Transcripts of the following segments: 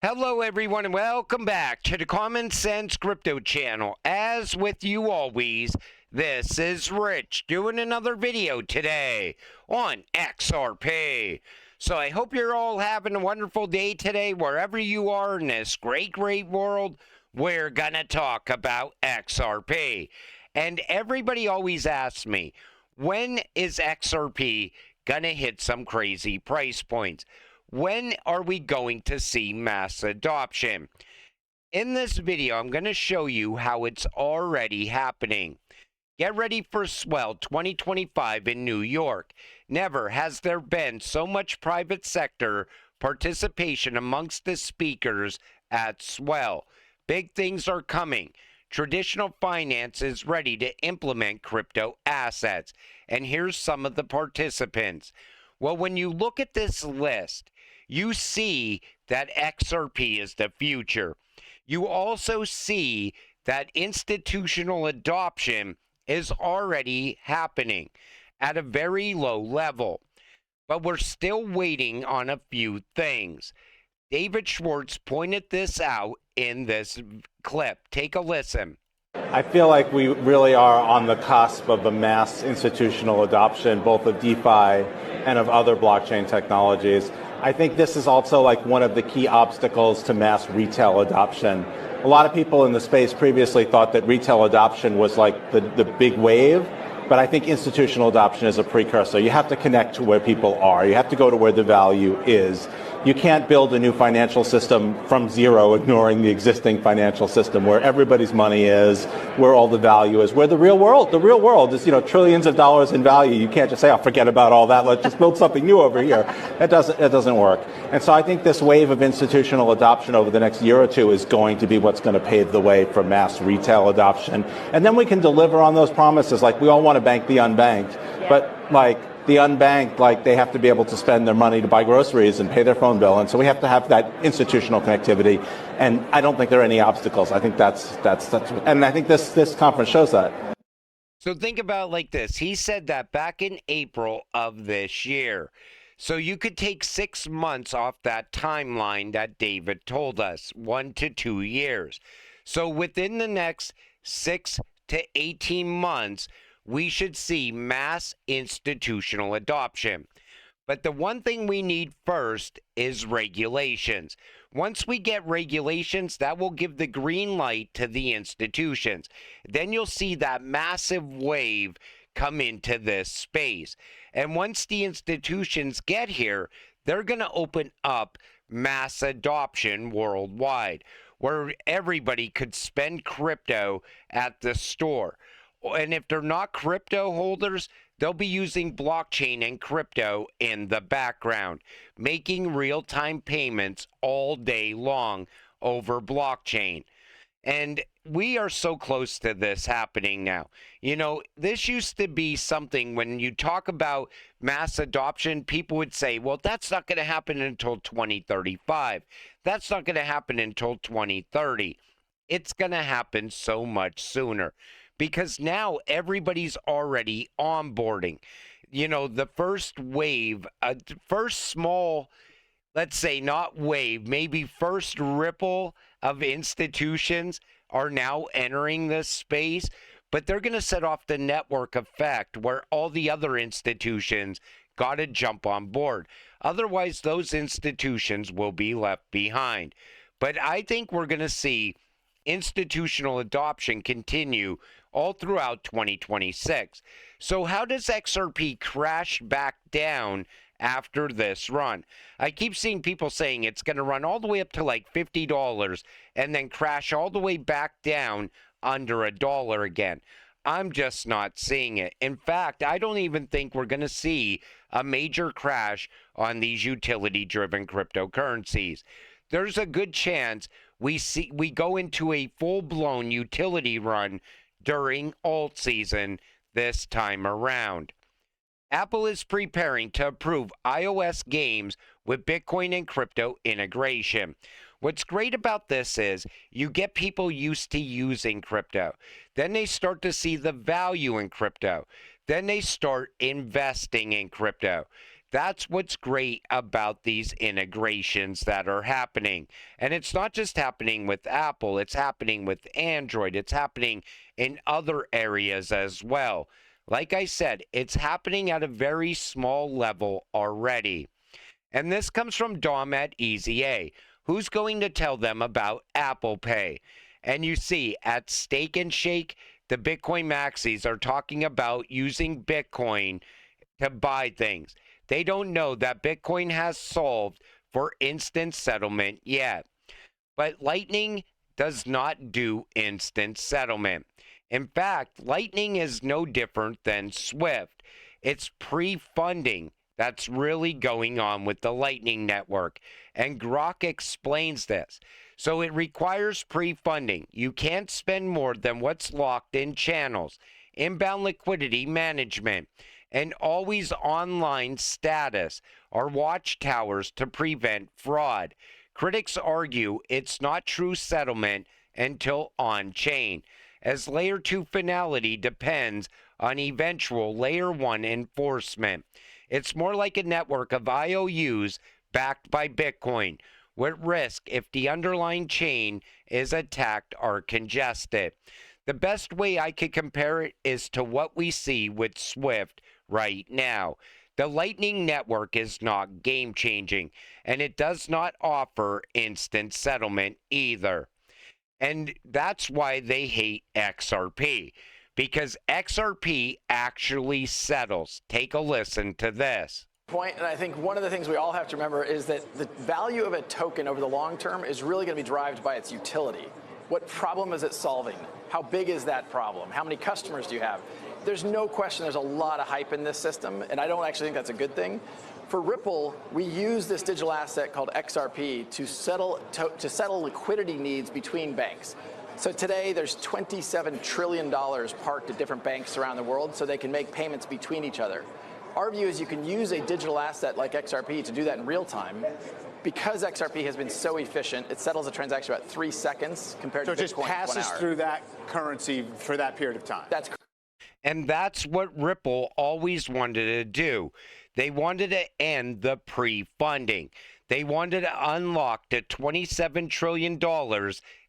Hello, everyone, and welcome back to the Common Sense Crypto channel. As with you always, this is Rich doing another video today on XRP. So I hope you're all having a wonderful day today, wherever you are in this great, great world. We're gonna talk about XRP. And everybody always asks me, when is XRP gonna hit some crazy price points? When are we going to see mass adoption? In this video, I'm going to show you how it's already happening. Get ready for Swell 2025 in New York. Never has there been so much private sector participation amongst the speakers at Swell. Big things are coming. Traditional finance is ready to implement crypto assets. And here's some of the participants. Well, when you look at this list, you see that XRP is the future. You also see that institutional adoption is already happening at a very low level. But we're still waiting on a few things. David Schwartz pointed this out in this clip. Take a listen. I feel like we really are on the cusp of a mass institutional adoption, both of DeFi and of other blockchain technologies. I think this is also like one of the key obstacles to mass retail adoption. A lot of people in the space previously thought that retail adoption was like the big wave, but I think institutional adoption is a precursor. You have to connect to where people are. You have to go to where the value is. You can't build a new financial system from zero, ignoring the existing financial system where everybody's money is, where all the value is, where the real world is, trillions of dollars in value. You can't just say, oh, forget about all that. Let's just build something new over here. That doesn't work. And so I think this wave of institutional adoption over the next year or two is going to be what's going to pave the way for mass retail adoption. And then we can deliver on those promises. Like, we all want to bank the unbanked, but the unbanked, they have to be able to spend their money to buy groceries and pay their phone bill. And so we have to have that institutional connectivity. And I don't think there are any obstacles. I think that's and I think this conference shows that. So think about it like this. He said that back in April of this year. So you could take 6 months off that timeline that David told us, 1 to 2 years. So within the next 6 to 18 months, we should see mass institutional adoption. But the one thing we need first is regulations. Once we get regulations, that will give the green light to the institutions. Then you'll see that massive wave come into this space. And once the institutions get here, they're going to open up mass adoption worldwide, where everybody could spend crypto at the store. And if they're not crypto holders, they'll be using blockchain and crypto in the background, making real-time payments all day long over blockchain. And we are so close to this happening now. This used to be something when you talk about mass adoption, people would say, well, that's not going to happen until 2035. That's not going to happen until 2030. It's going to happen so much sooner, because now everybody's already onboarding. The first wave, first small, let's say not wave, maybe first ripple of institutions are now entering this space, but they're going to set off the network effect where all the other institutions got to jump on board. Otherwise, those institutions will be left behind. But I think we're going to see institutional adoption continue all throughout 2026. So how does XRP crash back down after this run? I keep seeing people saying it's going to run all the way up to like $50 and then crash all the way back down under $1 again. I'm just not seeing it. In fact, I don't even think we're going to see a major crash on these utility-driven cryptocurrencies. There's a good chance we go into a full-blown utility run during alt season this time around. Apple is preparing to approve iOS games with Bitcoin and crypto integration. What's great about this is you get people used to using crypto. Then they start to see the value in crypto. Then they start investing in crypto. That's what's great about these integrations that are happening. And it's not just happening with Apple, it's happening with Android, it's happening in other areas as well. Like I said, it's happening at a very small level already. And this comes from Dom at Easy A. Who's going to tell them about Apple Pay? And you see, at Steak and Shake, the Bitcoin maxis are talking about using Bitcoin to buy things. They don't know that Bitcoin has solved for instant settlement yet. But Lightning does not do instant settlement. In fact, Lightning is no different than Swift. It's pre-funding that's really going on with the Lightning Network. And Grok explains this. So it requires pre-funding. You can't spend more than what's locked in channels, inbound liquidity management, and always online status are watchtowers to prevent fraud. Critics argue it's not true settlement until on-chain, as Layer 2 finality depends on eventual Layer 1 enforcement. It's more like a network of IOUs backed by Bitcoin, with risk if the underlying chain is attacked or congested. The best way I could compare it is to what we see with Swift right now. The Lightning Network is not game changing, and it does not offer instant settlement either. And that's why they hate XRP, because XRP actually settles. Take a listen to this. And I think one of the things we all have to remember is that the value of a token over the long term is really going to be derived by its utility. What problem is it solving? How big is that problem? How many customers do you have? There's no question there's a lot of hype in this system, and I don't actually think that's a good thing. For Ripple, we use this digital asset called XRP to settle liquidity needs between banks. So today, there's $27 trillion parked at different banks around the world so they can make payments between each other. Our view is you can use a digital asset like XRP to do that in real time. Because XRP has been so efficient, it settles a transaction about 3 seconds compared to Bitcoin. So it just passes through that currency for that period of time. That's correct. And that's what Ripple always wanted to do. They wanted to end the pre-funding. They wanted to unlock the $27 trillion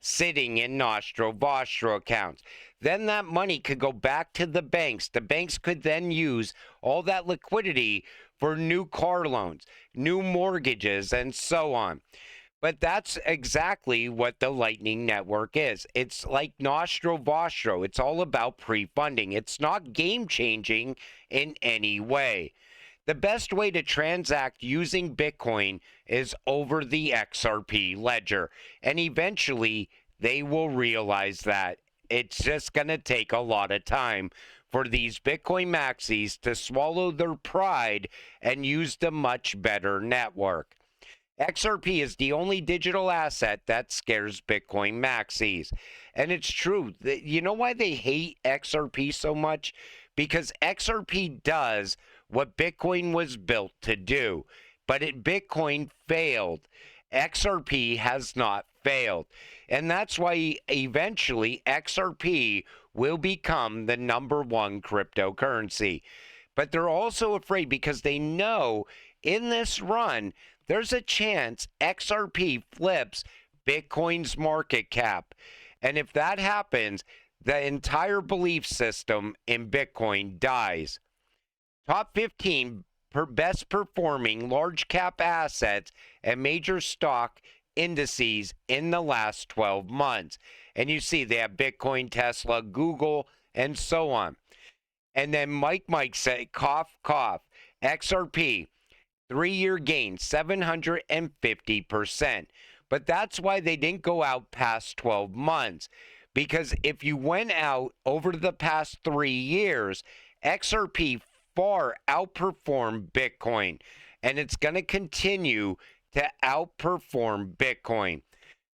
sitting in Nostro Vostro accounts. Then that money could go back to the banks. The banks could then use all that liquidity for new car loans, new mortgages, and so on. But that's exactly what the Lightning Network is. It's like Nostro Vostro. It's all about pre-funding. It's not game-changing in any way. The best way to transact using Bitcoin is over the XRP ledger. And eventually, they will realize that. It's just going to take a lot of time for these Bitcoin maxis to swallow their pride and use the much better network. XRP is the only digital asset that scares Bitcoin maxis. And it's true. You know why they hate XRP so much? Because XRP does what Bitcoin was built to do. But Bitcoin failed. XRP has not failed. And that's why eventually XRP will become the #1 cryptocurrency. But they're also afraid because they know in this run, there's a chance XRP flips Bitcoin's market cap. And if that happens, the entire belief system in Bitcoin dies. Top 15 best performing large cap assets and major stock indices in the last 12 months. And you see they have Bitcoin, Tesla, Google, and so on. And then Mike said, cough, cough, XRP, 3-year gain, 750%. But that's why they didn't go out past 12 months. Because if you went out over the past 3 years, XRP far outperformed Bitcoin. And it's going to continue to outperform Bitcoin.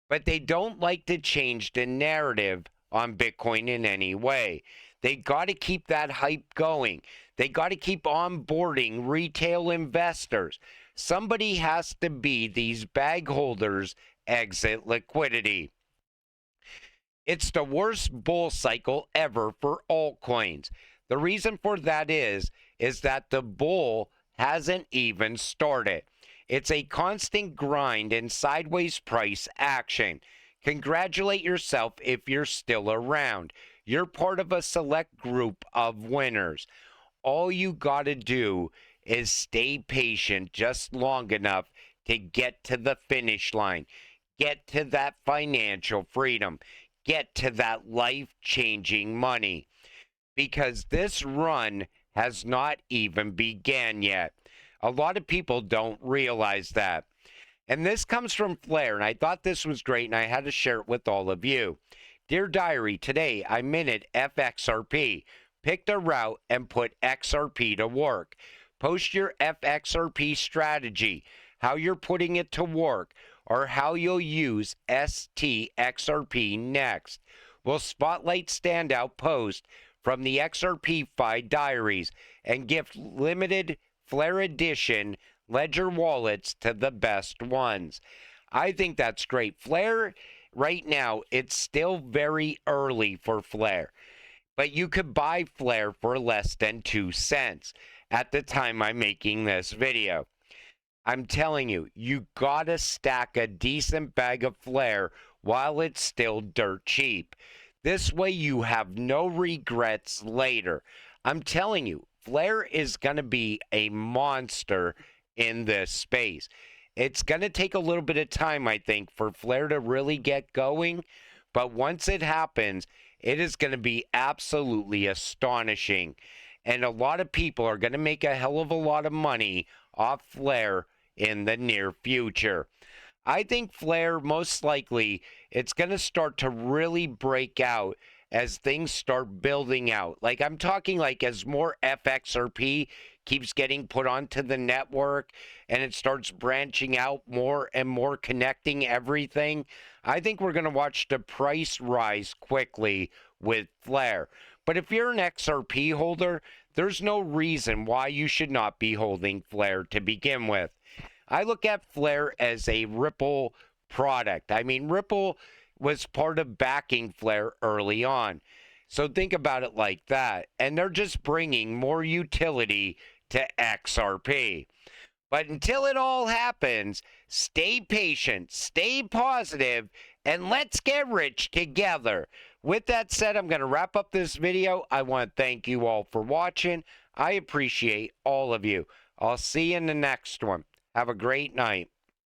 But they don't like to change the narrative on Bitcoin in any way. They got to keep that hype going. They got to keep onboarding retail investors. Somebody has to be these bag holders' exit liquidity. It's the worst bull cycle ever for altcoins. The reason for that is that the bull hasn't even started. It's a constant grind and sideways price action. Congratulate yourself if you're still around. You're part of a select group of winners. All you got to do is stay patient just long enough to get to the finish line, get to that financial freedom, get to that life-changing money. Because this run has not even began yet. A lot of people don't realize that. And this comes from Flair, and I thought this was great, and I had to share it with all of you. Dear Diary, today I minted FXRP, picked a route, and put XRP to work. Post your FXRP strategy, how you're putting it to work, or how you'll use STXRP next. We'll spotlight standout post from the Xrpfi Diaries and gift limited Flair edition ledger wallets to the best ones. I think that's great. Flair, right now, it's still very early for Flair, but you could buy Flair for less than 2 cents at the time I'm making this video. I'm telling you, you gotta stack a decent bag of Flair while it's still dirt cheap. This way you have no regrets later. I'm telling you, Flair is going to be a monster in this space. It's going to take a little bit of time, I think, for Flair to really get going. But once it happens, it is going to be absolutely astonishing. And a lot of people are going to make a hell of a lot of money off Flair in the near future. I think Flair, most likely, it's going to start to really break out as things start building out. Like, I'm talking like as more FXRP keeps getting put onto the network and it starts branching out more and more, connecting everything. I think we're going to watch the price rise quickly with Flair. But if you're an XRP holder, there's no reason why you should not be holding Flair to begin with. I look at Flair as a Ripple product. I mean, Ripple was part of backing Flair early on. So think about it like that. And they're just bringing more utility to XRP. But until it all happens, stay patient, stay positive, and let's get rich together. With that said, I'm going to wrap up this video. I want to thank you all for watching. I appreciate all of you. I'll see you in the next one. Have a great night.